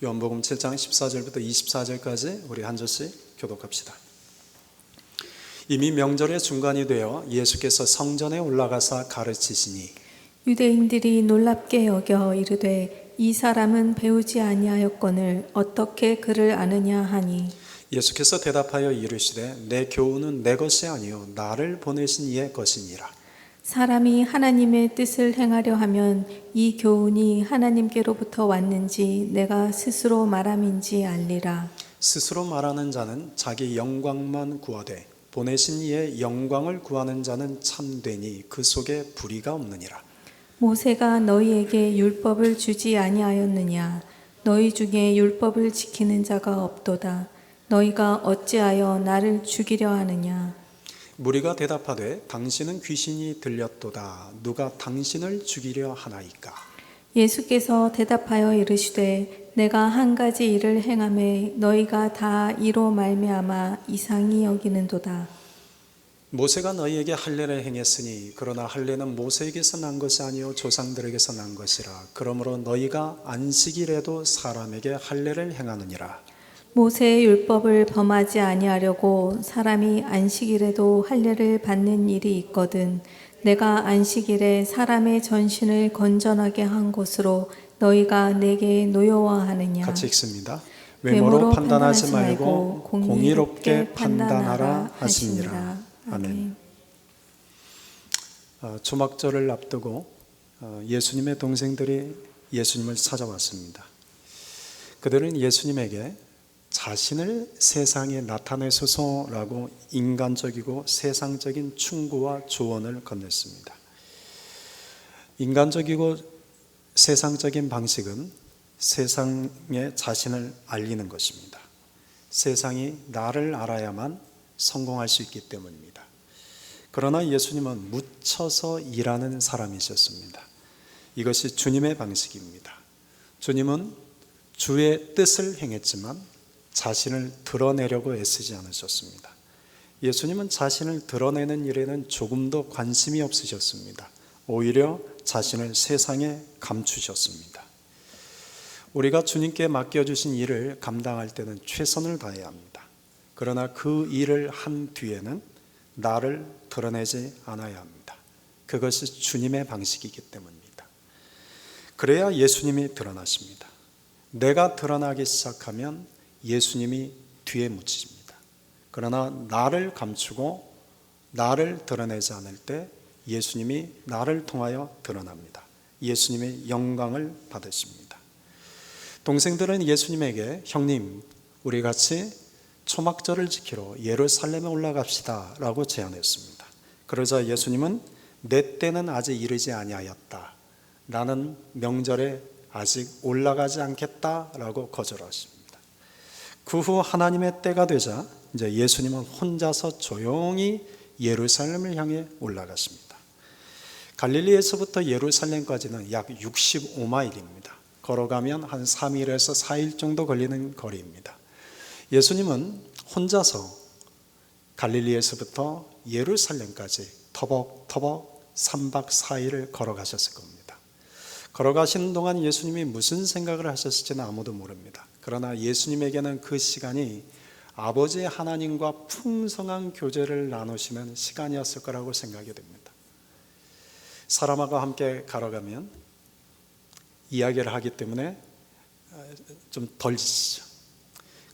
요한복음 7장 14절부터 24절까지 우리 한 절씩 교독합시다. 이미 명절의 중간이 되어 예수께서 성전에 올라가사 가르치시니 유대인들이 놀랍게 여겨 이르되 이 사람은 배우지 아니하였거늘 어떻게 그를 아느냐 하니 예수께서 대답하여 이르시되 내 교훈은 내 것이 아니요 나를 보내신 이의 것이니라. 사람이 하나님의 뜻을 행하려 하면 이 교훈이 하나님께로부터 왔는지 내가 스스로 말함인지 알리라. 스스로 말하는 자는 자기 영광만 구하되 보내신 이의 영광을 구하는 자는 참되니 그 속에 불의가 없느니라. 모세가 너희에게 율법을 주지 아니하였느냐? 너희 중에 율법을 지키는 자가 없도다. 너희가 어찌하여 나를 죽이려 하느냐? 무리가 대답하되 당신은 귀신이 들렸도다. 누가 당신을 죽이려 하나이까? 예수께서 대답하여 이르시되 내가 한 가지 일을 행하매 너희가 다 이로 말미암아 이상히 여기는도다. 모세가 너희에게 할례를 행했으니 그러나 할례는 모세에게서 난 것이 아니요 조상들에게서 난 것이라. 그러므로 너희가 안식일에도 사람에게 할례를 행하느니라. 모세의 율법을 범하지 아니하려고 사람이 안식일에도 할례를 받는 일이 있거든 내가 안식일에 사람의 전신을 건전하게 한 것으로 너희가 내게 노여워하느냐. 같이 읽습니다. 외모로 판단하지 말고 공의롭게 판단하라 하시니라. 아멘. 초막절을 앞두고 예수님의 동생들이 예수님을 찾아왔습니다. 그들은 예수님에게 자신을 세상에 나타내소서라고 인간적이고 세상적인 충고와 조언을 건넸습니다. 인간적이고 세상적인 방식은 세상에 자신을 알리는 것입니다. 세상이 나를 알아야만 성공할 수 있기 때문입니다. 그러나 예수님은 묻혀서 일하는 사람이셨습니다. 이것이 주님의 방식입니다. 주님은 주의 뜻을 행했지만 자신을 드러내려고 애쓰지 않으셨습니다. 예수님은 자신을 드러내는 일에는 조금도 관심이 없으셨습니다. 오히려 자신을 세상에 감추셨습니다. 우리가 주님께 맡겨주신 일을 감당할 때는 최선을 다해야 합니다. 그러나 그 일을 한 뒤에는 나를 드러내지 않아야 합니다. 그것이 주님의 방식이기 때문입니다. 그래야 예수님이 드러나십니다. 내가 드러나기 시작하면 예수님이 뒤에 묻히십니다. 그러나 나를 감추고 나를 드러내지 않을 때 예수님이 나를 통하여 드러납니다. 예수님의 영광을 받으십니다. 동생들은 예수님에게 형님, 우리 같이 초막절을 지키러 예루살렘에 올라갑시다 라고 제안했습니다. 그러자 예수님은 내 때는 아직 이르지 아니하였다. 나는 명절에 아직 올라가지 않겠다 라고 거절하십니다. 그 후 하나님의 때가 되자 이제 예수님은 혼자서 조용히 예루살렘을 향해 올라갔습니다. 갈릴리에서부터 예루살렘까지는 약 65마일입니다. 걸어가면 한 3일에서 4일 정도 걸리는 거리입니다. 예수님은 혼자서 갈릴리에서부터 예루살렘까지 터벅터벅 3박 4일을 걸어가셨을 겁니다. 걸어가시는 동안 예수님이 무슨 생각을 하셨을지는 아무도 모릅니다. 그러나 예수님에게는 그 시간이 아버지 하나님과 풍성한 교제를 나누시는 시간이었을 거라고 생각이 됩니다. 사람과 함께 걸어가면 이야기를 하기 때문에 좀 덜 지치죠.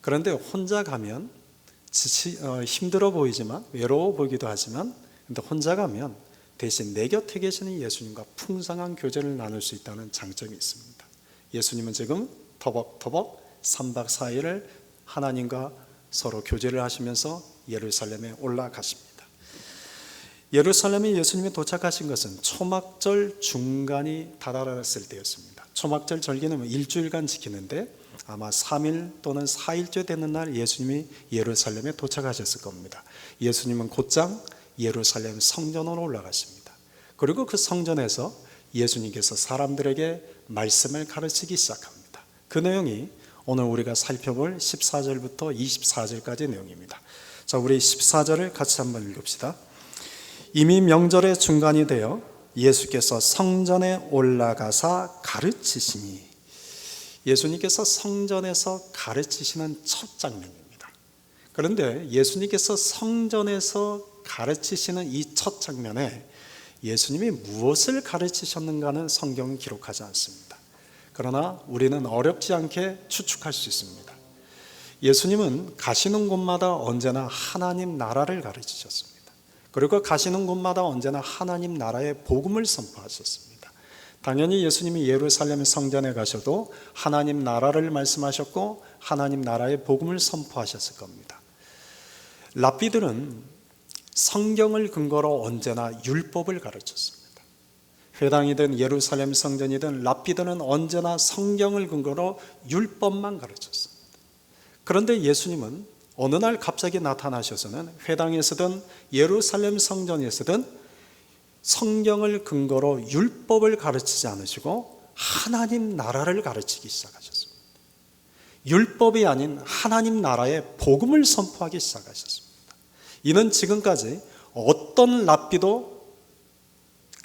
그런데 혼자 가면 힘들어 보이지만 외로워 보이기도 하지만 근데 혼자 가면 대신 내 곁에 계시는 예수님과 풍성한 교제를 나눌 수 있다는 장점이 있습니다. 예수님은 지금 터벅터벅 3박 4일을 하나님과 서로 교제를 하시면서 예루살렘에 올라가십니다. 예루살렘에 예수님이 도착하신 것은 초막절 중간이 다다랐을 때였습니다. 초막절 절기는 일주일간 지키는데 아마 3일 또는 4일째 되는 날 예수님이 예루살렘에 도착하셨을 겁니다. 예수님은 곧장 예루살렘 성전으로 올라가십니다. 그리고 그 성전에서 예수님께서 사람들에게 말씀을 가르치기 시작합니다. 그 내용이 오늘 우리가 살펴볼 14절부터 24절까지의 내용입니다. 자, 우리 14절을 같이 한번 읽읍시다. 이미 명절의 중간이 되어 예수께서 성전에 올라가사 가르치시니. 예수님께서 성전에서 가르치시는 첫 장면입니다. 그런데 예수님께서 성전에서 가르치시는 이 첫 장면에 예수님이 무엇을 가르치셨는가는 성경은 기록하지 않습니다. 그러나 우리는 어렵지 않게 추측할 수 있습니다. 예수님은 가시는 곳마다 언제나 하나님 나라를 가르치셨습니다. 그리고 가시는 곳마다 언제나 하나님 나라의 복음을 선포하셨습니다. 당연히 예수님이 예루살렘 성전에 가셔도 하나님 나라를 말씀하셨고 하나님 나라의 복음을 선포하셨을 겁니다. 랍비들은 성경을 근거로 언제나 율법을 가르쳤습니다. 회당이든 예루살렘 성전이든 랍비들은 언제나 성경을 근거로 율법만 가르쳤습니다. 그런데 예수님은 어느 날 갑자기 나타나셔서는 회당에서든 예루살렘 성전에서든 성경을 근거로 율법을 가르치지 않으시고 하나님 나라를 가르치기 시작하셨습니다. 율법이 아닌 하나님 나라의 복음을 선포하기 시작하셨습니다. 이는 지금까지 어떤 랍비도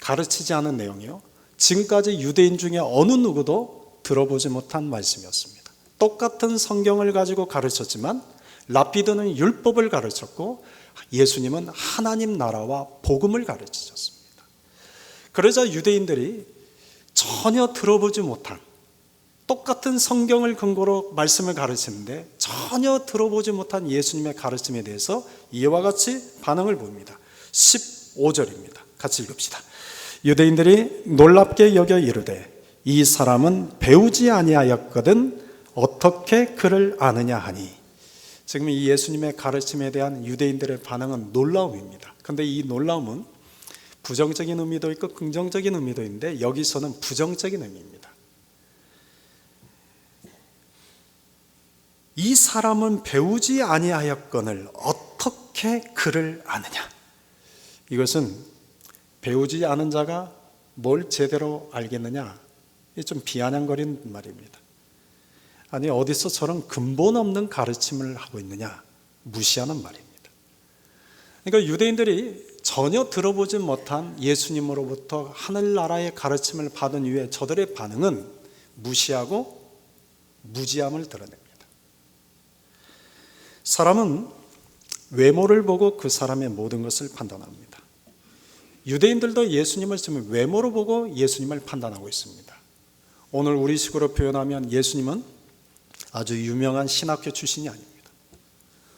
가르치지 않은 내용이요, 지금까지 유대인 중에 어느 누구도 들어보지 못한 말씀이었습니다. 똑같은 성경을 가지고 가르쳤지만 랍비들은 율법을 가르쳤고 예수님은 하나님 나라와 복음을 가르치셨습니다. 그러자 유대인들이 전혀 들어보지 못한 똑같은 성경을 근거로 말씀을 가르치는데 전혀 들어보지 못한 예수님의 가르침에 대해서 이와 같이 반응을 보입니다. 15절입니다. 같이 읽읍시다. 유대인들이 놀랍게 여겨 이르되 이 사람은 배우지 아니하였거든 어떻게 그를 아느냐 하니. 지금 이 예수님의 가르침에 대한 유대인들의 반응은 놀라움입니다. 그런데 이 놀라움은 부정적인 의미도 있고 긍정적인 의미도 있는데 여기서는 부정적인 의미입니다. 이 사람은 배우지 아니하였거늘 어떻게 그를 아느냐. 이것은 배우지 않은 자가 뭘 제대로 알겠느냐, 좀 비아냥거리는 말입니다. 아니 어디서 저런 근본 없는 가르침을 하고 있느냐, 무시하는 말입니다. 그러니까 유대인들이 전혀 들어보지 못한 예수님으로부터 하늘나라의 가르침을 받은 이후에 저들의 반응은 무시하고 무지함을 드러냅니다. 사람은 외모를 보고 그 사람의 모든 것을 판단합니다. 유대인들도 예수님을 지금 외모로 보고 예수님을 판단하고 있습니다. 오늘 우리식으로 표현하면 예수님은 아주 유명한 신학교 출신이 아닙니다.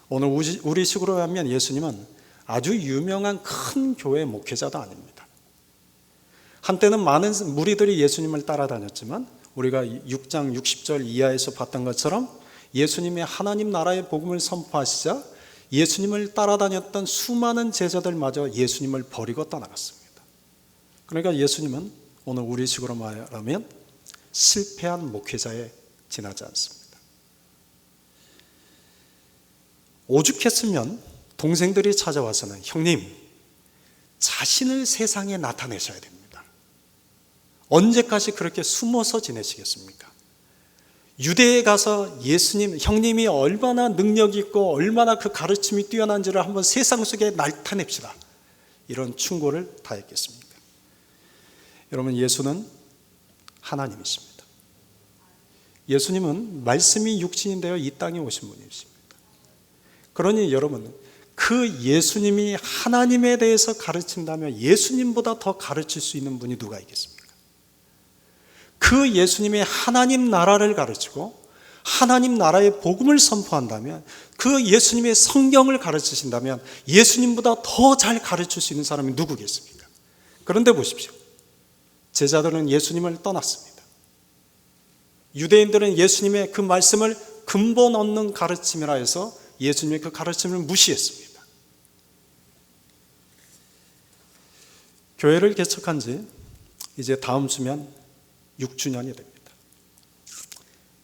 오늘 우리식으로 하면 예수님은 아주 유명한 큰 교회 목회자도 아닙니다. 한때는 많은 무리들이 예수님을 따라다녔지만 우리가 6장 60절 이하에서 봤던 것처럼 예수님이 하나님 나라의 복음을 선포하시자 예수님을 따라다녔던 수많은 제자들마저 예수님을 버리고 떠나갔습니다. 그러니까 예수님은 오늘 우리식으로 말하면 실패한 목회자에 지나지 않습니다. 오죽했으면 동생들이 찾아와서는 형님, 자신을 세상에 나타내셔야 됩니다. 언제까지 그렇게 숨어서 지내시겠습니까? 유대에 가서 예수님, 형님이 얼마나 능력 있고 얼마나 그 가르침이 뛰어난지를 한번 세상 속에 나타냅시다. 이런 충고를 다했겠습니까? 여러분, 예수는 하나님이십니다. 예수님은 말씀이 육신이 되어 이 땅에 오신 분이십니다. 그러니 여러분, 그 예수님이 하나님에 대해서 가르친다면 예수님보다 더 가르칠 수 있는 분이 누가 있겠습니까? 그 예수님이 하나님 나라를 가르치고 하나님 나라의 복음을 선포한다면, 그 예수님의 성경을 가르치신다면 예수님보다 더 잘 가르칠 수 있는 사람이 누구겠습니까? 그런데 보십시오. 제자들은 예수님을 떠났습니다. 유대인들은 예수님의 그 말씀을 근본 없는 가르침이라 해서 예수님의 그 가르침을 무시했습니다. 교회를 개척한 지 이제 다음 주면 6주년이 됩니다.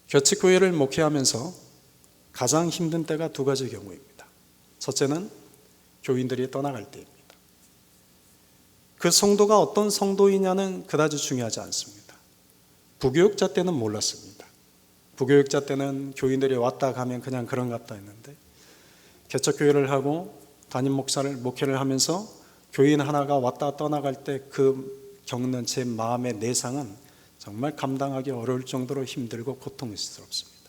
교칙교회를 목회하면서 가장 힘든 때가 두 가지 경우입니다. 첫째는 교인들이 떠나갈 때입니다. 그 성도가 어떤 성도이냐는 그다지 중요하지 않습니다. 부교육자 때는 몰랐습니다. 부교육자 때는 교인들이 왔다 가면 그냥 그런갑다 했는데, 개척교회를 하고 담임 목회를 하면서 교인 하나가 왔다 떠나갈 때 그 겪는 제 마음의 내상은 정말 감당하기 어려울 정도로 힘들고 고통스럽습니다.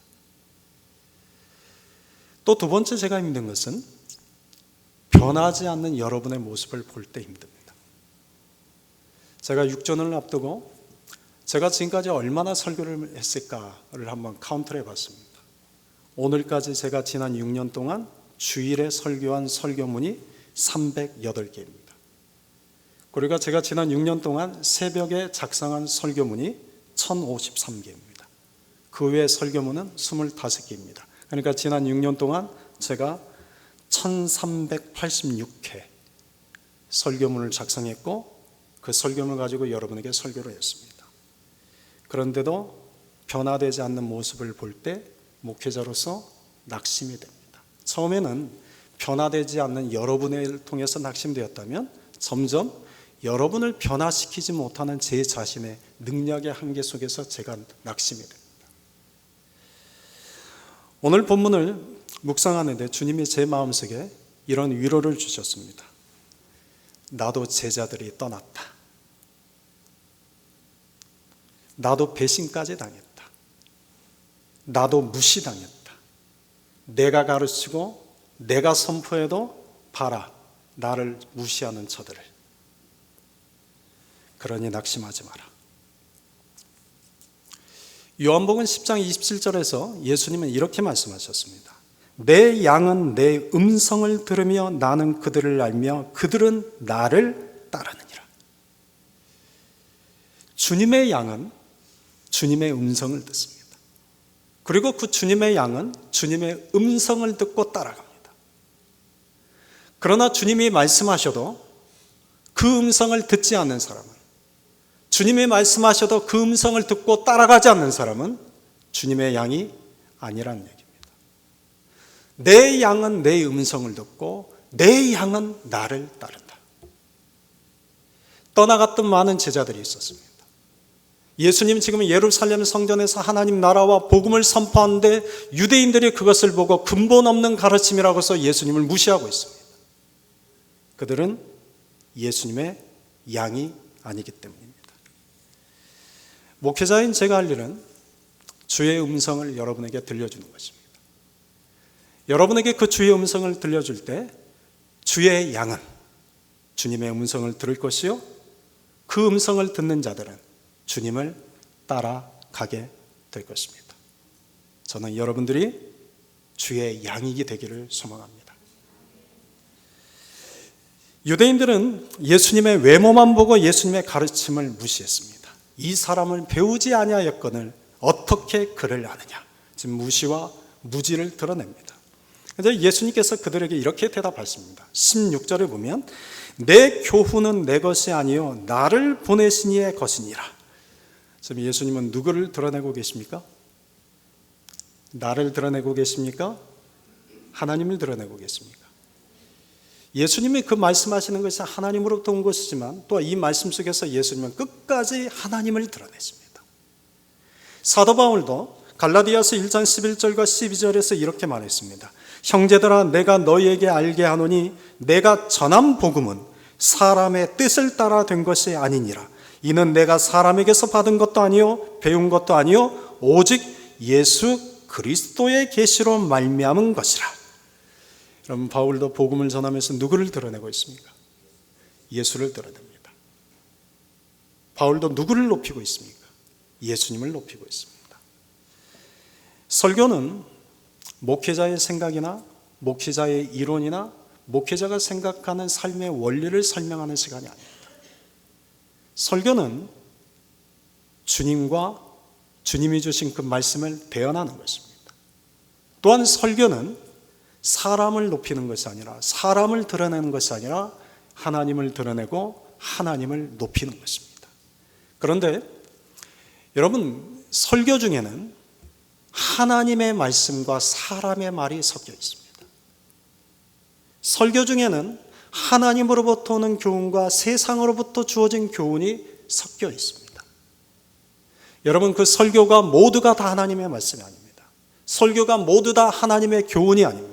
또 두 번째 제가 힘든 것은 변하지 않는 여러분의 모습을 볼 때 힘듭니다. 제가 육전을 앞두고 제가 지금까지 얼마나 설교를 했을까를 한번 카운트를 해봤습니다. 오늘까지 제가 지난 6년 동안 주일에 설교한 설교문이 308개입니다. 그리고 제가 지난 6년 동안 새벽에 작성한 설교문이 1053개입니다. 그 외 설교문은 25개입니다. 그러니까 지난 6년 동안 제가 1386회 설교문을 작성했고 그 설교문을 가지고 여러분에게 설교를 했습니다. 그런데도 변화되지 않는 모습을 볼 때 목회자로서 낙심이 됩니다. 처음에는 변화되지 않는 여러분을 통해서 낙심되었다면 점점 여러분을 변화시키지 못하는 제 자신의 능력의 한계 속에서 제가 낙심이 됩니다. 오늘 본문을 묵상하는데 주님이 제 마음속에 이런 위로를 주셨습니다. 나도 제자들이 떠났다. 나도 배신까지 당했다. 나도 무시당했다. 내가 가르치고 내가 선포해도 봐라, 나를 무시하는 저들을. 그러니 낙심하지 마라. 요한복음 10장 27절에서 예수님은 이렇게 말씀하셨습니다. 내 양은 내 음성을 들으며 나는 그들을 알며 그들은 나를 따르느니라. 주님의 양은 주님의 음성을 듣습니다. 그리고 그 주님의 양은 주님의 음성을 듣고 따라갑니다. 그러나 주님이 말씀하셔도 그 음성을 듣지 않는 사람은, 주님이 말씀하셔도 그 음성을 듣고 따라가지 않는 사람은 주님의 양이 아니라는 얘기입니다. 내 양은 내 음성을 듣고 내 양은 나를 따른다. 떠나갔던 많은 제자들이 있었습니다. 예수님 지금 예루살렘 성전에서 하나님 나라와 복음을 선포하는데 유대인들이 그것을 보고 근본 없는 가르침이라고 해서 예수님을 무시하고 있습니다. 그들은 예수님의 양이 아니기 때문입니다. 목회자인 제가 할 일은 주의 음성을 여러분에게 들려주는 것입니다. 여러분에게 그 주의 음성을 들려줄 때 주의 양은 주님의 음성을 들을 것이요, 그 음성을 듣는 자들은 주님을 따라가게 될 것입니다. 저는 여러분들이 주의 양이게 되기를 소망합니다. 유대인들은 예수님의 외모만 보고 예수님의 가르침을 무시했습니다. 이 사람을 배우지 아니하였거늘 어떻게 그를 아느냐. 지금 무시와 무지를 드러냅니다. 그래서 예수님께서 그들에게 이렇게 대답하십니다. 16절에 보면 내 교훈은 내 것이 아니요 나를 보내신 이의 것이니라. 지금 예수님은 누구를 드러내고 계십니까? 나를 드러내고 계십니까? 하나님을 드러내고 계십니까? 예수님이 그 말씀하시는 것이 하나님으로부터 온 것이지만 또 이 말씀 속에서 예수님은 끝까지 하나님을 드러내십니다. 사도 바울도 갈라디아서 1장 11절과 12절에서 이렇게 말했습니다. 형제들아 내가 너희에게 알게 하노니 내가 전한 복음은 사람의 뜻을 따라 된 것이 아니니라. 이는 내가 사람에게서 받은 것도 아니요 배운 것도 아니요 오직 예수 그리스도의 계시로 말미암은 것이라. 여러분, 바울도 복음을 전하면서 누구를 드러내고 있습니까? 예수를 드러냅니다. 바울도 누구를 높이고 있습니까? 예수님을 높이고 있습니다. 설교는 목회자의 생각이나 목회자의 이론이나 목회자가 생각하는 삶의 원리를 설명하는 시간이 아닙니다. 설교는 주님과 주님이 주신 그 말씀을 대언하는 것입니다. 또한 설교는 사람을 높이는 것이 아니라, 사람을 드러내는 것이 아니라 하나님을 드러내고 하나님을 높이는 것입니다. 그런데 여러분, 설교 중에는 하나님의 말씀과 사람의 말이 섞여 있습니다. 설교 중에는 하나님으로부터 오는 교훈과 세상으로부터 주어진 교훈이 섞여 있습니다. 여러분, 그 설교가 모두가 다 하나님의 말씀이 아닙니다. 설교가 모두 다 하나님의 교훈이 아닙니다.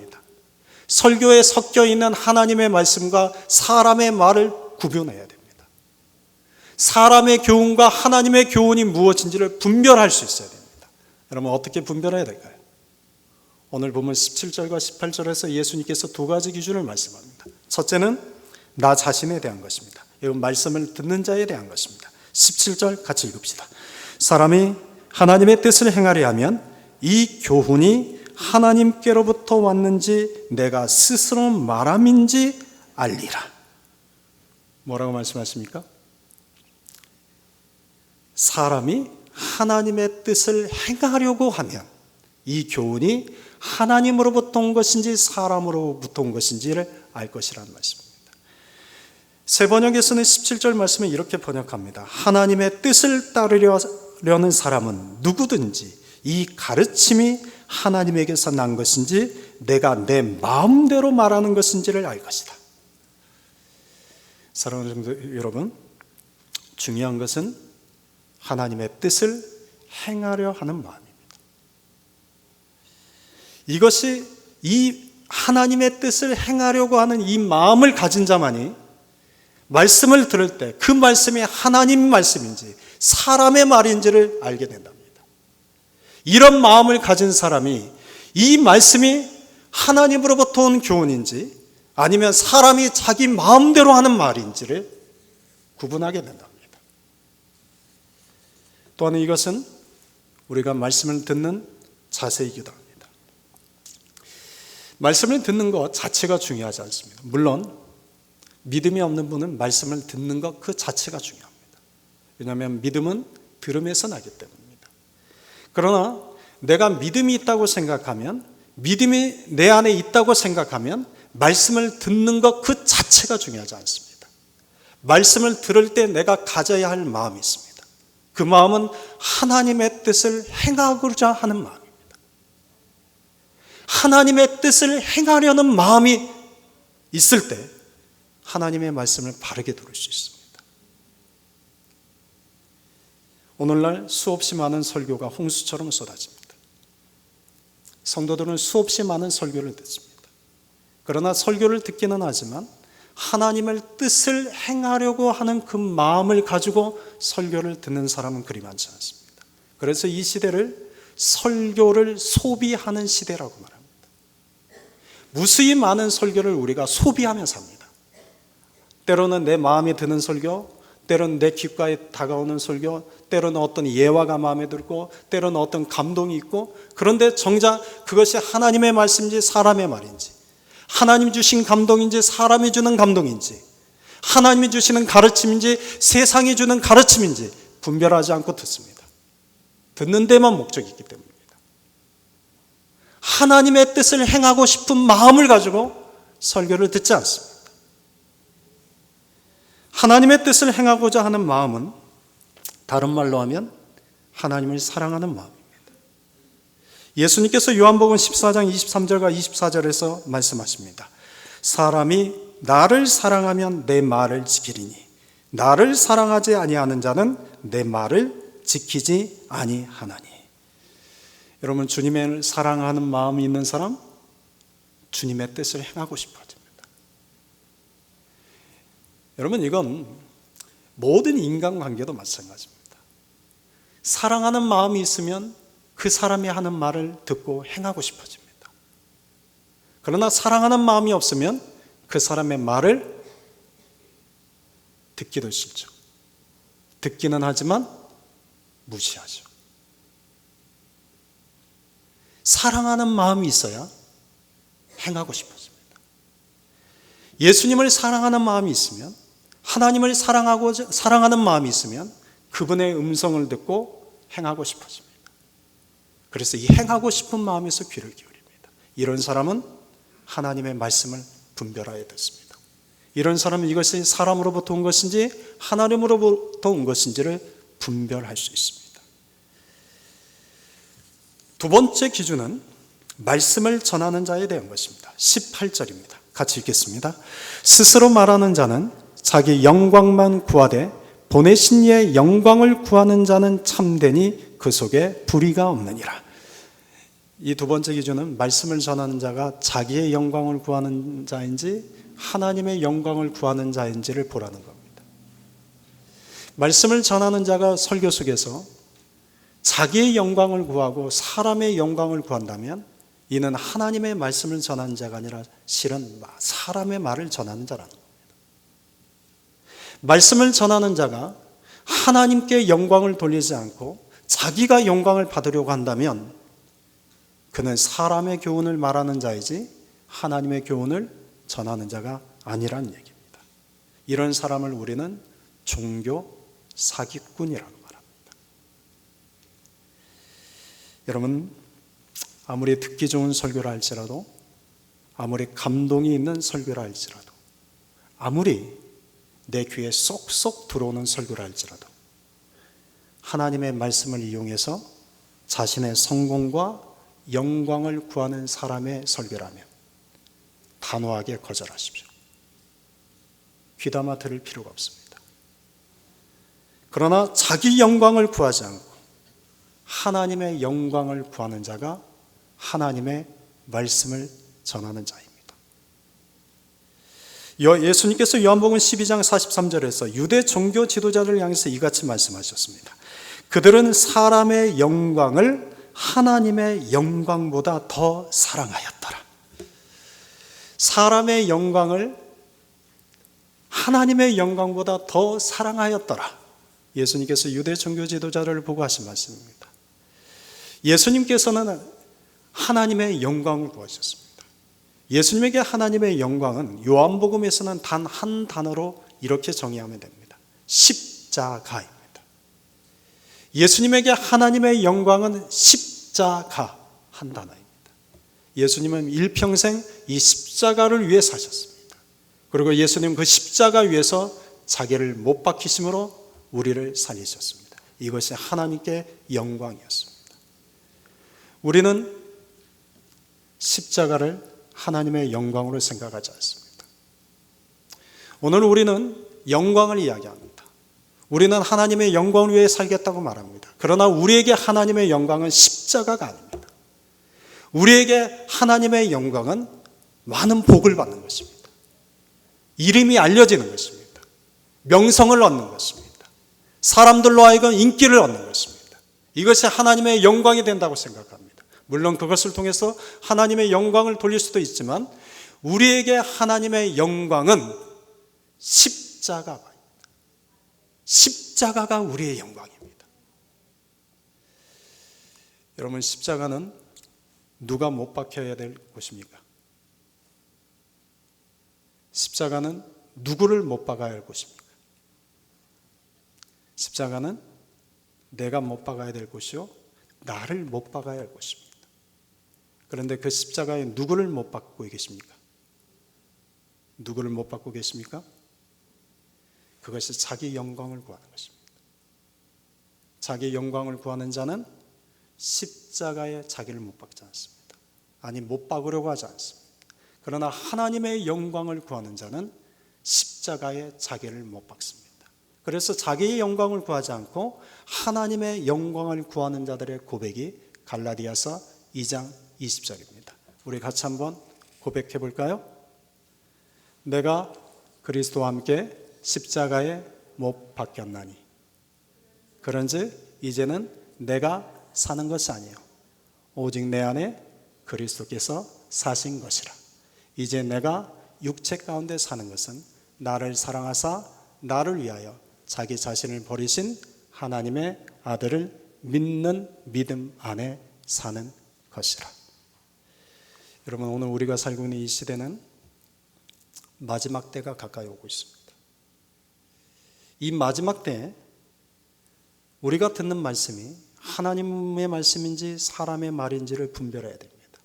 설교에 섞여 있는 하나님의 말씀과 사람의 말을 구분해야 됩니다. 사람의 교훈과 하나님의 교훈이 무엇인지를 분별할 수 있어야 됩니다. 여러분 어떻게 분별해야 될까요? 오늘 보면 17절과 18절에서 예수님께서 두 가지 기준을 말씀합니다. 첫째는 나 자신에 대한 것입니다. 이건 말씀을 듣는 자에 대한 것입니다. 17절 같이 읽읍시다. 사람이 하나님의 뜻을 행하려 하면 이 교훈이 하나님께로부터 왔는지 내가 스스로 말함인지 알리라. 뭐라고 말씀하십니까? 사람이 하나님의 뜻을 행하려고 하면 이 교훈이 하나님으로부터 온 것인지 사람으로부터 온 것인지를 알 것이라는 말씀입니다. 새 번역에서는 17절 말씀을 이렇게 번역합니다. 하나님의 뜻을 따르려는 사람은 누구든지 이 가르침이 하나님에게서 난 것인지 내가 내 마음대로 말하는 것인지를 알 것이다. 사랑하는 성도 여러분, 중요한 것은 하나님의 뜻을 행하려 하는 마음입니다. 이것이 이 하나님의 뜻을 행하려고 하는 이 마음을 가진 자만이 말씀을 들을 때 그 말씀이 하나님 말씀인지 사람의 말인지를 알게 된답니다. 이런 마음을 가진 사람이 이 말씀이 하나님으로부터 온 교훈인지 아니면 사람이 자기 마음대로 하는 말인지를 구분하게 된답니다. 또한 이것은 우리가 말씀을 듣는 자세이기도 합니다. 말씀을 듣는 것 자체가 중요하지 않습니다. 물론 믿음이 없는 분은 말씀을 듣는 것 그 자체가 중요합니다. 왜냐하면 믿음은 들음에서 나기 때문입니다. 그러나 내가 믿음이 있다고 생각하면, 믿음이 내 안에 있다고 생각하면 말씀을 듣는 것 그 자체가 중요하지 않습니다. 말씀을 들을 때 내가 가져야 할 마음이 있습니다. 그 마음은 하나님의 뜻을 행하고자 하는 마음입니다. 하나님의 뜻을 행하려는 마음이 있을 때 하나님의 말씀을 바르게 들을 수 있습니다. 오늘날 수없이 많은 설교가 홍수처럼 쏟아집니다. 성도들은 수없이 많은 설교를 듣습니다. 그러나 설교를 듣기는 하지만 하나님의 뜻을 행하려고 하는 그 마음을 가지고 설교를 듣는 사람은 그리 많지 않습니다. 그래서 이 시대를 설교를 소비하는 시대라고 말합니다. 무수히 많은 설교를 우리가 소비하며 삽니다. 때로는 내 마음에 드는 설교, 때로는 내 귓가에 다가오는 설교, 때로는 어떤 예화가 마음에 들고, 때로는 어떤 감동이 있고, 그런데 정작 그것이 하나님의 말씀인지 사람의 말인지, 하나님이 주신 감동인지 사람이 주는 감동인지, 하나님이 주시는 가르침인지 세상이 주는 가르침인지 분별하지 않고 듣습니다. 듣는 데만 목적이 있기 때문입니다. 하나님의 뜻을 행하고 싶은 마음을 가지고 설교를 듣지 않습니다. 하나님의 뜻을 행하고자 하는 마음은 다른 말로 하면 하나님을 사랑하는 마음입니다. 예수님께서 요한복음 14장 23절과 24절에서 말씀하십니다. 사람이 나를 사랑하면 내 말을 지키리니 나를 사랑하지 아니하는 자는 내 말을 지키지 아니하나니. 여러분, 주님을 사랑하는 마음이 있는 사람, 주님의 뜻을 행하고 싶어집니다. 여러분, 이건 모든 인간관계도 마찬가지입니다. 사랑하는 마음이 있으면 그 사람이 하는 말을 듣고 행하고 싶어집니다. 그러나 사랑하는 마음이 없으면 그 사람의 말을 듣기도 싫죠. 듣기는 하지만 무시하죠. 사랑하는 마음이 있어야 행하고 싶어집니다. 예수님을 사랑하는 마음이 있으면, 하나님을 사랑하는 마음이 있으면 그분의 음성을 듣고 행하고 싶어집니다. 그래서 이 행하고 싶은 마음에서 귀를 기울입니다. 이런 사람은 하나님의 말씀을 분별하여 듣습니다. 이런 사람은 이것이 사람으로부터 온 것인지 하나님으로부터 온 것인지를 분별할 수 있습니다. 두 번째 기준은 말씀을 전하는 자에 대한 것입니다. 18절입니다. 같이 읽겠습니다. 스스로 말하는 자는 자기 영광만 구하되 보내신 이의 영광을 구하는 자는 참되니 그 속에 불의가 없느니라. 이 두 번째 기준은 말씀을 전하는 자가 자기의 영광을 구하는 자인지 하나님의 영광을 구하는 자인지를 보라는 겁니다. 말씀을 전하는 자가 설교 속에서 자기의 영광을 구하고 사람의 영광을 구한다면 이는 하나님의 말씀을 전하는 자가 아니라 실은 사람의 말을 전하는 자라는 겁니다. 말씀을 전하는 자가 하나님께 영광을 돌리지 않고 자기가 영광을 받으려고 한다면 그는 사람의 교훈을 말하는 자이지 하나님의 교훈을 전하는 자가 아니란 얘기입니다. 이런 사람을 우리는 종교 사기꾼이라고 말합니다. 여러분, 아무리 듣기 좋은 설교라 할지라도, 아무리 감동이 있는 설교라 할지라도, 아무리 내 귀에 쏙쏙 들어오는 설교라 할지라도 하나님의 말씀을 이용해서 자신의 성공과 영광을 구하는 사람의 설교라면 단호하게 거절하십시오. 귀담아 들을 필요가 없습니다. 그러나 자기 영광을 구하지 않고 하나님의 영광을 구하는 자가 하나님의 말씀을 전하는 자입니다. 예수님께서 요한복음 12장 43절에서 유대 종교 지도자를 향해서 이같이 말씀하셨습니다. 그들은 사람의 영광을 하나님의 영광보다 더 사랑하였더라. 사람의 영광을 하나님의 영광보다 더 사랑하였더라. 예수님께서 유대 종교 지도자를 보고 하신 말씀입니다. 예수님께서는 하나님의 영광을 구하셨습니다. 예수님에게 하나님의 영광은 요한복음에서는 단 한 단어로 이렇게 정의하면 됩니다. 십자가입니다. 예수님에게 하나님의 영광은 십자가 한 단어입니다. 예수님은 일평생 이 십자가를 위해 사셨습니다. 그리고 예수님은 그 십자가 위에서 자기를 못 박히심으로 우리를 살리셨습니다. 이것이 하나님께 영광이었습니다. 우리는 십자가를 하나님의 영광으로 생각하지 않습니다. 오늘 우리는 영광을 이야기합니다. 우리는 하나님의 영광을 위해 살겠다고 말합니다. 그러나 우리에게 하나님의 영광은 십자가가 아닙니다. 우리에게 하나님의 영광은 많은 복을 받는 것입니다. 이름이 알려지는 것입니다. 명성을 얻는 것입니다. 사람들로 하여금 인기를 얻는 것입니다. 이것이 하나님의 영광이 된다고 생각합니다. 물론 그것을 통해서 하나님의 영광을 돌릴 수도 있지만 우리에게 하나님의 영광은 십자가입니다. 십자가가 우리의 영광입니다. 여러분, 십자가는 누가 못 박혀야 될 곳입니까? 십자가는 누구를 못 박아야 할 곳입니까? 십자가는 내가 못 박아야 될 곳이요, 나를 못 박아야 할 곳입니다. 그런데 그 십자가에 누구를 못 박고 계십니까? 누구를 못 박고 계십니까? 그것이 자기 영광을 구하는 것입니다. 자기 영광을 구하는 자는 십자가에 자기를 못 박지 않습니다. 아니, 못 박으려고 하지 않습니다. 그러나 하나님의 영광을 구하는 자는 십자가에 자기를 못 박습니다. 그래서 자기의 영광을 구하지 않고 하나님의 영광을 구하는 자들의 고백이 갈라디아서 2장 20절입니다. 우리 같이 한번 고백해 볼까요? 내가 그리스도와 함께 십자가에 못 박혔나니 그런즉 이제는 내가 사는 것이 아니요 오직 내 안에 그리스도께서 사신 것이라. 이제 내가 육체 가운데 사는 것은 나를 사랑하사 나를 위하여 자기 자신을 버리신 하나님의 아들을 믿는 믿음 안에 사는 것이라. 여러분, 오늘 우리가 살고 있는 이 시대는 마지막 때가 가까이 오고 있습니다. 이 마지막 때에 우리가 듣는 말씀이 하나님의 말씀인지 사람의 말인지를 분별해야 됩니다.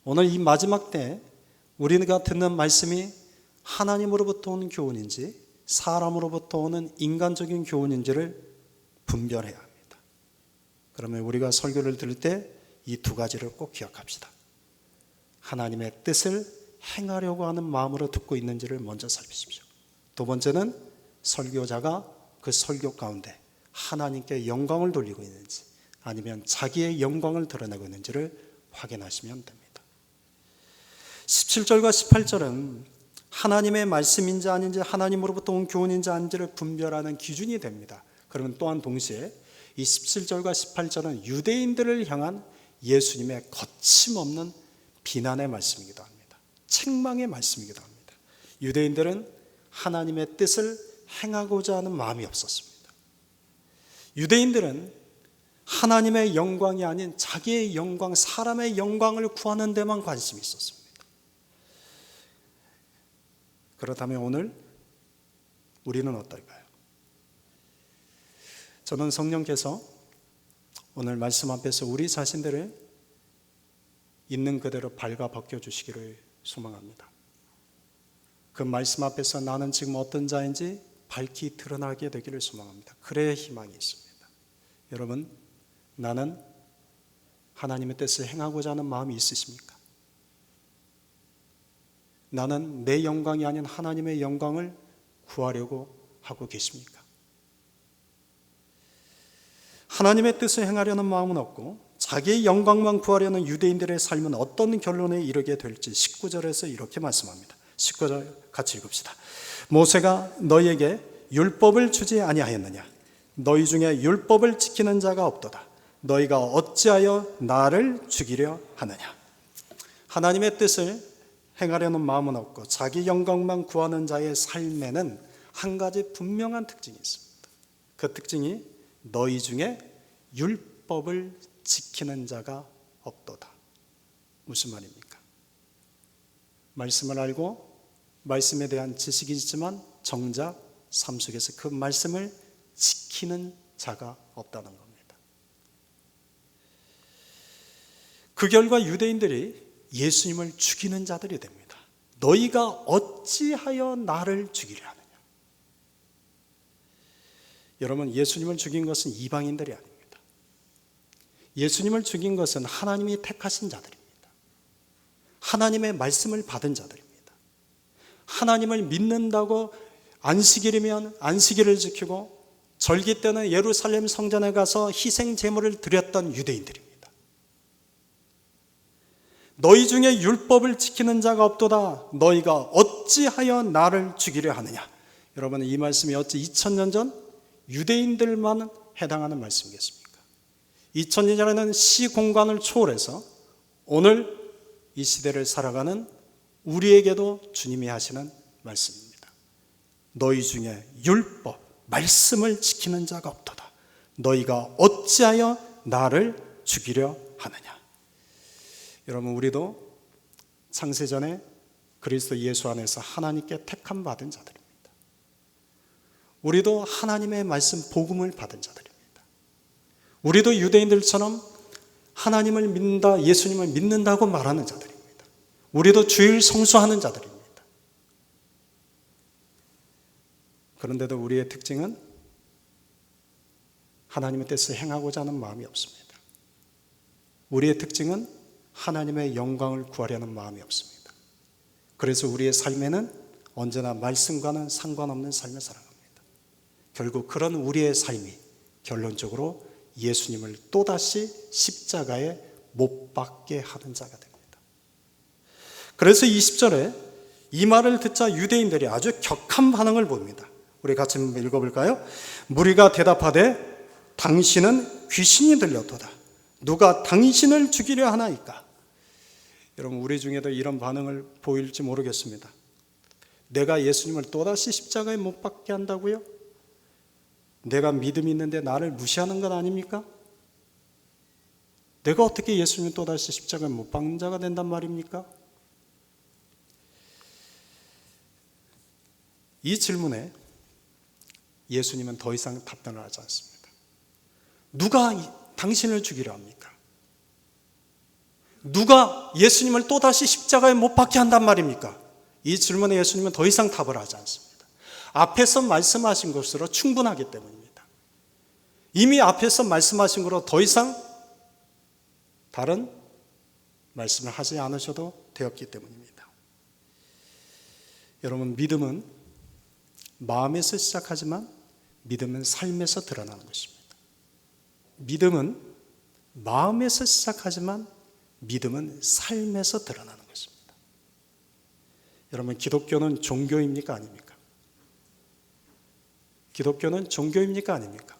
오늘 이 마지막 때에 우리가 듣는 말씀이 하나님으로부터 오는 교훈인지 사람으로부터 오는 인간적인 교훈인지를 분별해야 합니다. 그러면 우리가 설교를 들을 때 이 두 가지를 꼭 기억합시다. 하나님의 뜻을 행하려고 하는 마음으로 듣고 있는지를 먼저 살피십시오. 두 번째는 설교자가 그 설교 가운데 하나님께 영광을 돌리고 있는지 아니면 자기의 영광을 드러내고 있는지를 확인하시면 됩니다. 17절과 18절은 하나님의 말씀인지 아닌지, 하나님으로부터 온 교훈인지 아닌지를 분별하는 기준이 됩니다. 그러면 또한 동시에 이 17절과 18절은 유대인들을 향한 예수님의 거침없는 비난의 말씀이기도 합니다. 책망의 말씀이기도 합니다. 유대인들은 하나님의 뜻을 행하고자 하는 마음이 없었습니다. 유대인들은 하나님의 영광이 아닌 자기의 영광, 사람의 영광을 구하는 데만 관심이 있었습니다. 그렇다면 오늘 우리는 어떨까요? 저는 성령께서 오늘 말씀 앞에서 우리 자신들을 있는 그대로 발가 벗겨 주시기를 소망합니다. 그 말씀 앞에서 나는 지금 어떤 자인지 밝히 드러나게 되기를 소망합니다. 그래야 희망이 있습니다. 여러분, 나는 하나님의 뜻을 행하고자 하는 마음이 있으십니까? 나는 내 영광이 아닌 하나님의 영광을 구하려고 하고 계십니까? 하나님의 뜻을 행하려는 마음은 없고 자기의 영광만 구하려는 유대인들의 삶은 어떤 결론에 이르게 될지 19절에서 이렇게 말씀합니다. 19절 같이 읽읍시다. 모세가 너희에게 율법을 주지 아니하였느냐? 너희 중에 율법을 지키는 자가 없도다. 너희가 어찌하여 나를 죽이려 하느냐? 하나님의 뜻을 행하려는 마음은 없고 자기 영광만 구하는 자의 삶에는 한 가지 분명한 특징이 있습니다. 그 특징이 너희 중에 율법을 지키는 자가 없도다. 무슨 말입니까? 말씀을 알고 말씀에 대한 지식이 있지만 정작 삶 속에서 그 말씀을 지키는 자가 없다는 겁니다. 그 결과 유대인들이 예수님을 죽이는 자들이 됩니다. 너희가 어찌하여 나를 죽이려 하느냐? 여러분, 예수님을 죽인 것은 이방인들이 아닙니다. 예수님을 죽인 것은 하나님이 택하신 자들입니다. 하나님의 말씀을 받은 자들입니다. 하나님을 믿는다고 안식일이면 안식일을 지키고 절기 때는 예루살렘 성전에 가서 희생 제물을 드렸던 유대인들입니다. 너희 중에 율법을 지키는 자가 없도다. 너희가 어찌하여 나를 죽이려 하느냐? 여러분, 이 말씀이 어찌 2000년 전 유대인들만 해당하는 말씀이겠습니까? 2000년 전에는 시공간을 초월해서 오늘 이 시대를 살아가는 우리에게도 주님이 하시는 말씀입니다. 너희 중에 율법, 말씀을 지키는 자가 없도다. 너희가 어찌하여 나를 죽이려 하느냐? 여러분, 우리도 창세전에 그리스도 예수 안에서 하나님께 택함 받은 자들입니다. 우리도 하나님의 말씀 복음을 받은 자들입니다. 우리도 유대인들처럼 하나님을 믿는다, 예수님을 믿는다고 말하는 자들입니다. 우리도 주일 성수하는 자들입니다. 그런데도 우리의 특징은 하나님의 뜻을 행하고자 하는 마음이 없습니다. 우리의 특징은 하나님의 영광을 구하려는 마음이 없습니다. 그래서 우리의 삶에는 언제나 말씀과는 상관없는 삶을 살아갑니다. 결국 그런 우리의 삶이 결론적으로 예수님을 또다시 십자가에 못 박게 하는 자가 됩니다. 그래서 20절에 이 말을 듣자 유대인들이 아주 격한 반응을 보입니다. 우리 같이 한번 읽어볼까요? 무리가 대답하되 당신은 귀신이 들렸도다. 누가 당신을 죽이려 하나이까? 여러분, 우리 중에도 이런 반응을 보일지 모르겠습니다. 내가 예수님을 또다시 십자가에 못 박게 한다고요? 내가 믿음이 있는데 나를 무시하는 것 아닙니까? 내가 어떻게 예수님을 또다시 십자가에 못 박는 자가 된단 말입니까? 이 질문에 예수님은 더 이상 답변을 하지 않습니다. 누가 당신을 죽이려 합니까? 누가 예수님을 또다시 십자가에 못 박게 한단 말입니까? 이 질문에 예수님은 더 이상 답을 하지 않습니다. 앞에서 말씀하신 것으로 충분하기 때문입니다. 이미 앞에서 말씀하신 것으로 더 이상 다른 말씀을 하지 않으셔도 되었기 때문입니다. 여러분, 믿음은 마음에서 시작하지만 믿음은 삶에서 드러나는 것입니다. 믿음은 마음에서 시작하지만 믿음은 삶에서 드러나는 것입니다. 여러분, 기독교는 종교입니까? 아닙니까? 기독교는 종교입니까? 아닙니까?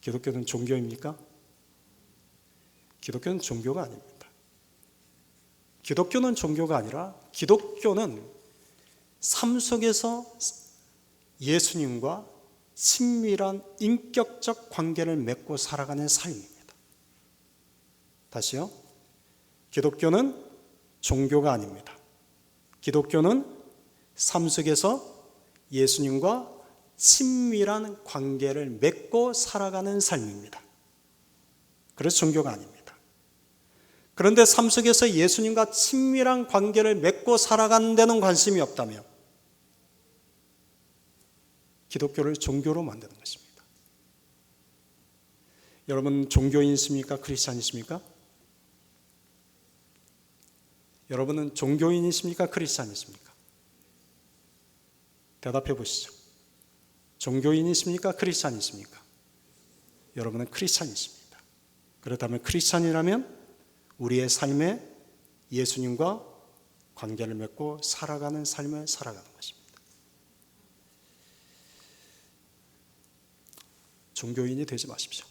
기독교는 종교입니까? 기독교는 종교가 아닙니다. 기독교는 종교가 아니라 기독교는 삶 속에서 예수님과 친밀한 인격적 관계를 맺고 살아가는 삶입니다. 다시요. 기독교는 종교가 아닙니다. 기독교는 삶 속에서 예수님과 친밀한 관계를 맺고 살아가는 삶입니다. 그래서 종교가 아닙니다. 그런데 삶 속에서 예수님과 친밀한 관계를 맺고 살아가는 데는 관심이 없다면 기독교를 종교로 만드는 것입니다. 여러분, 종교인이십니까? 크리스찬이십니까? 여러분은 종교인이십니까? 크리스찬이십니까? 대답해 보시죠. 종교인이십니까? 크리스찬이십니까? 여러분은 크리스찬이십니다. 그렇다면 크리스찬이라면 우리의 삶에 예수님과 관계를 맺고 살아가는 삶을 살아가는 것입니다. 종교인이 되지 마십시오.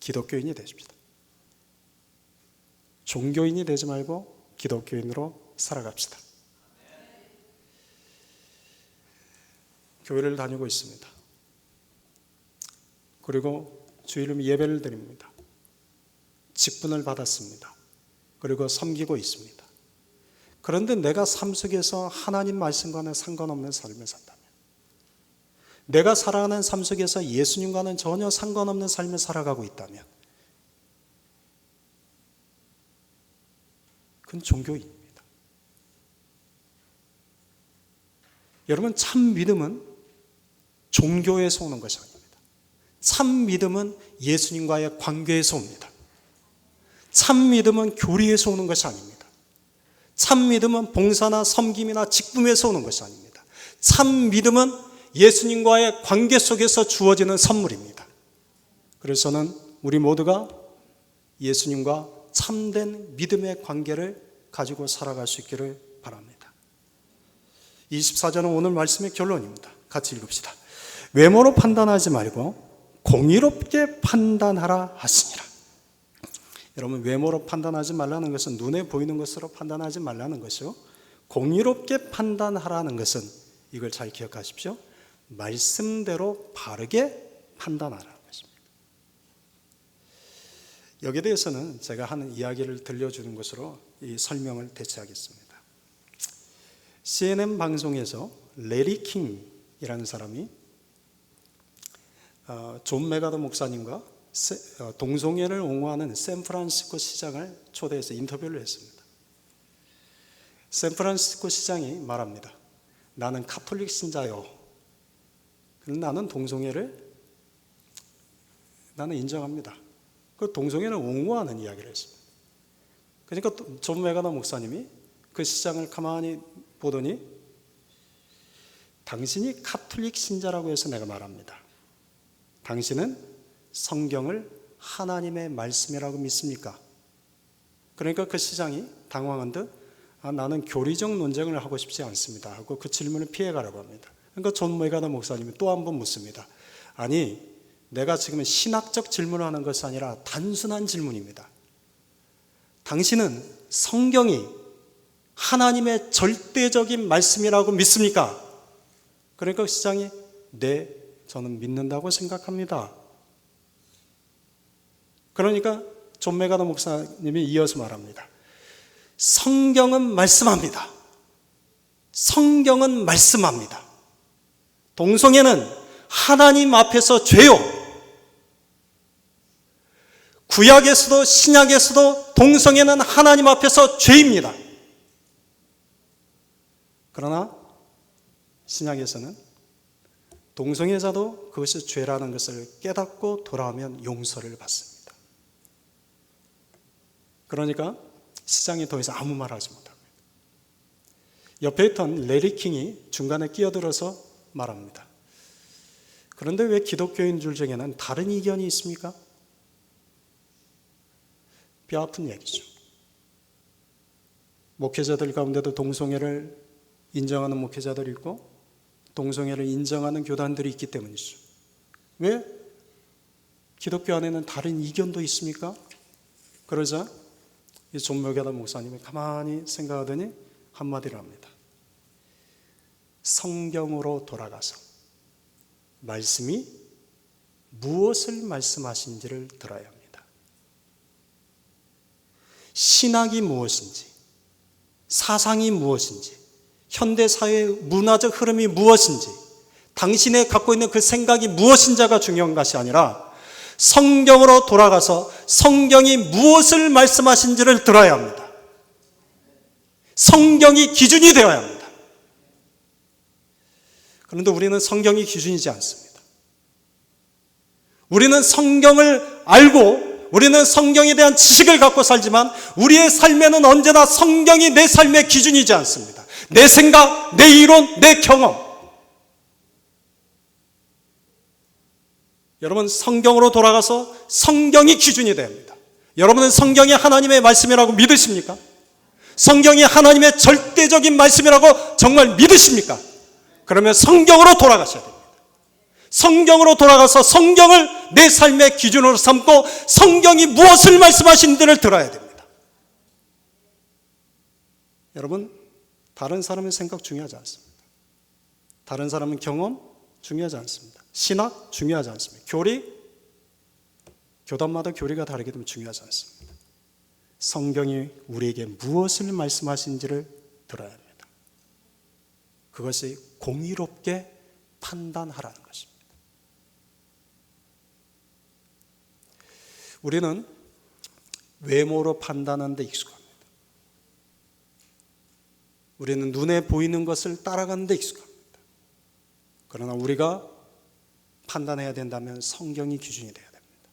기독교인이 되십시다. 종교인이 되지 말고 기독교인으로 살아갑시다. 교회를 다니고 있습니다. 그리고 주일날 예배를 드립니다. 직분을 받았습니다. 그리고 섬기고 있습니다. 그런데 내가 삶 속에서 하나님 말씀과는 상관없는 삶을 산다면, 내가 살아가는 삶 속에서 예수님과는 전혀 상관없는 삶을 살아가고 있다면 그건 종교인입니다. 여러분, 참 믿음은 종교에서 오는 것이 아닙니다. 참 믿음은 예수님과의 관계에서 옵니다. 참 믿음은 교리에서 오는 것이 아닙니다. 참 믿음은 봉사나 섬김이나 직분에서 오는 것이 아닙니다. 참 믿음은 예수님과의 관계 속에서 주어지는 선물입니다. 그래서 저는 우리 모두가 예수님과 참된 믿음의 관계를 가지고 살아갈 수 있기를 바랍니다. 24절은 오늘 말씀의 결론입니다. 같이 읽읍시다. 외모로 판단하지 말고 공의롭게 판단하라 하시니라. 여러분, 외모로 판단하지 말라는 것은 눈에 보이는 것으로 판단하지 말라는 것이요, 공의롭게 판단하라는 것은 이걸 잘 기억하십시오. 말씀대로 바르게 판단하라는 것입니다. 여기에 대해서는 제가 하는 이야기를 들려주는 것으로 이 설명을 대체하겠습니다. CNN 방송에서 레리 킹이라는 사람이 존 메가더 목사님과 동성애를 옹호하는 샌프란시스코 시장을 초대해서 인터뷰를 했습니다. 샌프란시스코 시장이 말합니다. 나는 카톨릭 신자요. 나는 동성애를 나는 인정합니다. 그 동성애를 옹호하는 이야기를 했습니다. 그러니까 존 메가더 목사님이 그 시장을 가만히 보더니 당신이 카톨릭 신자라고 해서 내가 말합니다. 당신은 성경을 하나님의 말씀이라고 믿습니까? 그러니까 그 시장이 당황한 듯 나는 교리적 논쟁을 하고 싶지 않습니다 하고 그 질문을 피해가려고 합니다. 그러니까 존 메가더 목사님이 또 한 번 묻습니다. 아니, 내가 지금 신학적 질문을 하는 것이 아니라 단순한 질문입니다. 당신은 성경이 하나님의 절대적인 말씀이라고 믿습니까? 그러니까 시장이 네, 저는 믿는다고 생각합니다. 그러니까 존 메가더 목사님이 이어서 말합니다. 성경은 말씀합니다. 성경은 말씀합니다. 동성애는 하나님 앞에서 죄요. 구약에서도 신약에서도 동성애는 하나님 앞에서 죄입니다. 그러나 신약에서는 동성애자도 그것이 죄라는 것을 깨닫고 돌아오면 용서를 받습니다. 그러니까 시장이 더 이상 아무 말 하지 못합니다. 옆에 있던 레리 킹이 중간에 끼어들어서 말합니다. 그런데 왜 기독교인들 중에는 다른 의견이 있습니까? 뼈 아픈 얘기죠. 목회자들 가운데도 동성애를 인정하는 목회자들이 있고 동성애를 인정하는 교단들이 있기 때문이죠. 왜? 기독교 안에는 다른 이견도 있습니까? 그러자 이 존 목회자 목사님이 가만히 생각하더니 한마디를 합니다. 성경으로 돌아가서 말씀이 무엇을 말씀하신지를 들어야 합니다. 신학이 무엇인지, 사상이 무엇인지, 현대사회의 문화적 흐름이 무엇인지, 당신의 갖고 있는 그 생각이 무엇인지가 중요한 것이 아니라 성경으로 돌아가서 성경이 무엇을 말씀하신지를 들어야 합니다. 성경이 기준이 되어야 합니다. 그런데 우리는 성경이 기준이지 않습니다. 우리는 성경을 알고 우리는 성경에 대한 지식을 갖고 살지만 우리의 삶에는 언제나 성경이 내 삶의 기준이지 않습니다. 내 생각, 내 이론, 내 경험. 여러분, 성경으로 돌아가서 성경이 기준이 됩니다. 여러분은 성경이 하나님의 말씀이라고 믿으십니까? 성경이 하나님의 절대적인 말씀이라고 정말 믿으십니까? 그러면 성경으로 돌아가셔야 됩니다. 성경으로 돌아가서 성경을 내 삶의 기준으로 삼고 성경이 무엇을 말씀하시는지를 들어야 됩니다. 여러분, 다른 사람의 생각 중요하지 않습니다. 다른 사람의 경험 중요하지 않습니다. 신학 중요하지 않습니다. 교리, 교단마다 교리가 다르기 때문에 중요하지 않습니다. 성경이 우리에게 무엇을 말씀하시는지를 들어야 합니다. 그것이 공의롭게 판단하라는 것입니다. 우리는 외모로 판단하는 데 익숙합니다. 우리는 눈에 보이는 것을 따라가는 데 익숙합니다. 그러나 우리가 판단해야 된다면 성경이 기준이 되어야 됩니다.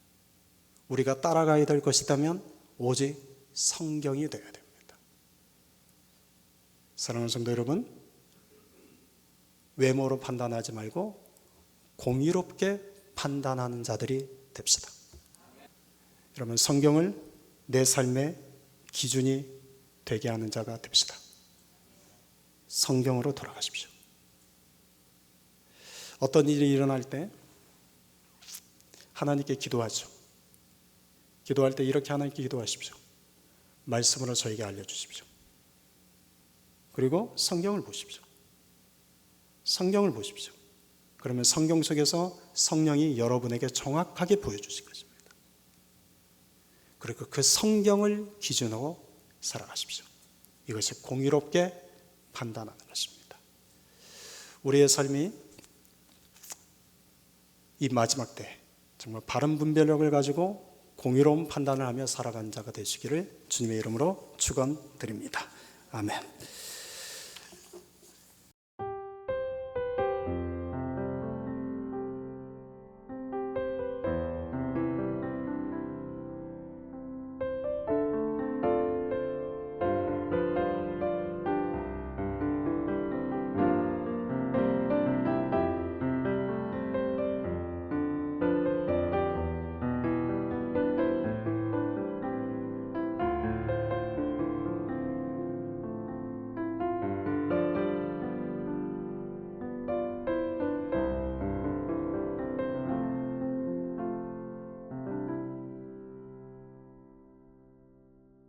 우리가 따라가야 될 것이라면 오직 성경이 되어야 됩니다. 사랑하는 성도 여러분, 외모로 판단하지 말고 공의롭게 판단하는 자들이 됩시다. 여러분, 성경을 내 삶의 기준이 되게 하는 자가 됩시다. 성경으로 돌아가십시오. 어떤 일이 일어날 때 하나님께 기도하죠. 기도할 때 이렇게 하나님께 기도하십시오. 말씀으로 저에게 알려주십시오. 그리고 성경을 보십시오. 성경을 보십시오. 그러면 성경 속에서 성령이 여러분에게 정확하게 보여주실 것입니다. 그리고 그 성경을 기준으로 살아가십시오. 이것이 공의롭게 판단하는 것입니다. 우리의 삶이 이 마지막 때 정말 바른 분별력을 가지고 공의로운 판단을 하며 살아가는 자가 되시기를 주님의 이름으로 축원드립니다. 아멘.